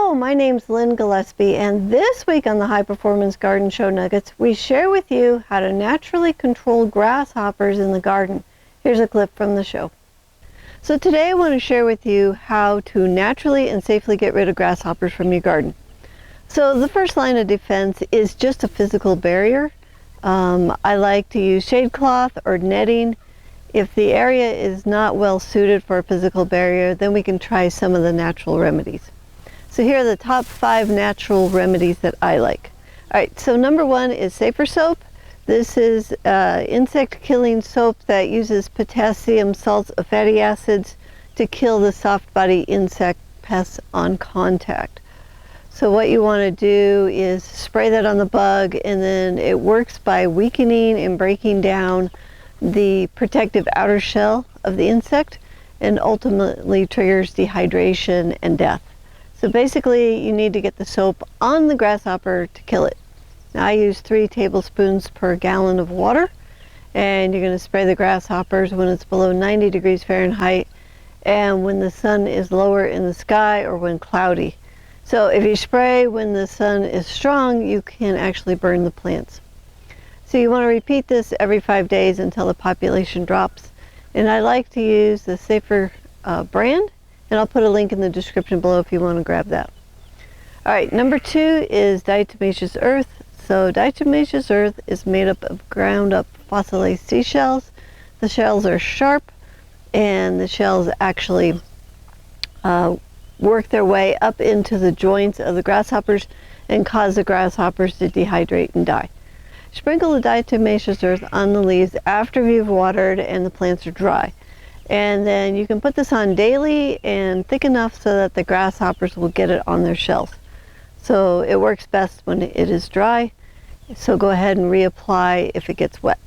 Hello, my name's Lynn Gillespie, and this week on the High Performance Garden Show Nuggets, we share with you how to naturally control grasshoppers in the garden. Here's a clip from the show. So today I want to share with you how to naturally and safely get rid of grasshoppers from your garden. So the first line of defense is just a physical barrier. I like to use shade cloth or netting. If the area is not well suited for a physical barrier, then we can try some of the natural remedies. So here are the top 5 natural remedies that I like. Alright, so number 1 is Safer Soap. This is insect killing soap that uses potassium salts of fatty acids to kill the soft body insect pests on contact. So what you want to do is spray that on the bug, and then it works by weakening and breaking down the protective outer shell of the insect and ultimately triggers dehydration and death. So basically you need to get the soap on the grasshopper to kill it. Now I use 3 tablespoons per gallon of water, and you're going to spray the grasshoppers when it's below 90 degrees Fahrenheit and when the sun is lower in the sky or when cloudy. So if you spray when the sun is strong, you can actually burn the plants. So you want to repeat this every 5 days until the population drops. And I like to use the Safer brand, and I'll put a link in the description below if you want to grab that. Alright, number 2 is diatomaceous earth. So diatomaceous earth is made up of ground up fossilized seashells. The shells are sharp, and the shells actually work their way up into the joints of the grasshoppers and cause the grasshoppers to dehydrate and die. Sprinkle the diatomaceous earth on the leaves after you've watered and the plants are dry. And then you can put this on daily and thick enough so that the grasshoppers will get it on their shells. So it works best when it is dry. So go ahead and reapply if it gets wet.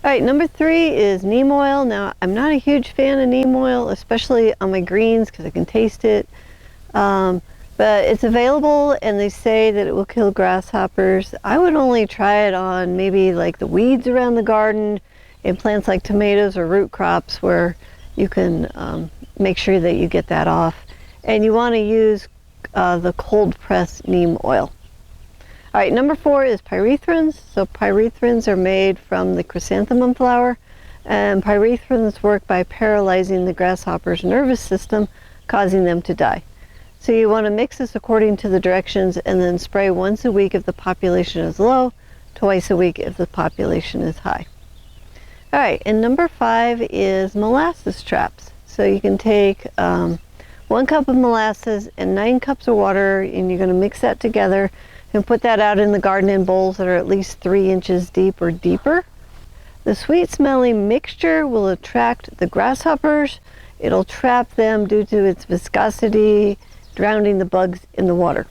Alright, number 3 is neem oil. Now I'm not a huge fan of neem oil, especially on my greens because I can taste it. But it's available, and they say that it will kill grasshoppers. I would only try it on maybe like the weeds around the garden and plants like tomatoes or root crops where you can make sure that you get that off. And you want to use the cold pressed neem oil. Alright, number 4 is pyrethrins. So pyrethrins are made from the chrysanthemum flower, and pyrethrins work by paralyzing the grasshopper's nervous system, causing them to die. So you want to mix this according to the directions and then spray once a week if the population is low, twice a week if the population is high. Alright, and number 5 is molasses traps. So you can take 1 cup of molasses and 9 cups of water, and you're going to mix that together and put that out in the garden in bowls that are at least 3 inches deep or deeper. The sweet smelling mixture will attract the grasshoppers. It'll trap them due to its viscosity, drowning the bugs in the water.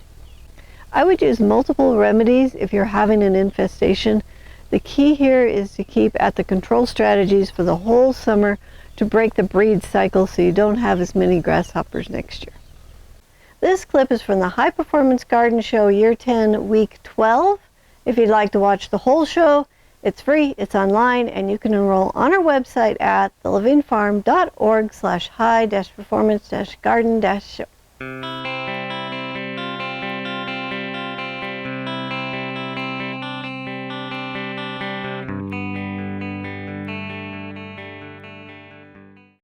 I would use multiple remedies if you're having an infestation. The key here is to keep at the control strategies for the whole summer to break the breed cycle so you don't have as many grasshoppers next year. This clip is from the High Performance Garden Show Year 10 Week 12. If you'd like to watch the whole show, it's free, it's online, and you can enroll on our website at thelivingfarm.org/high-performance-garden-show.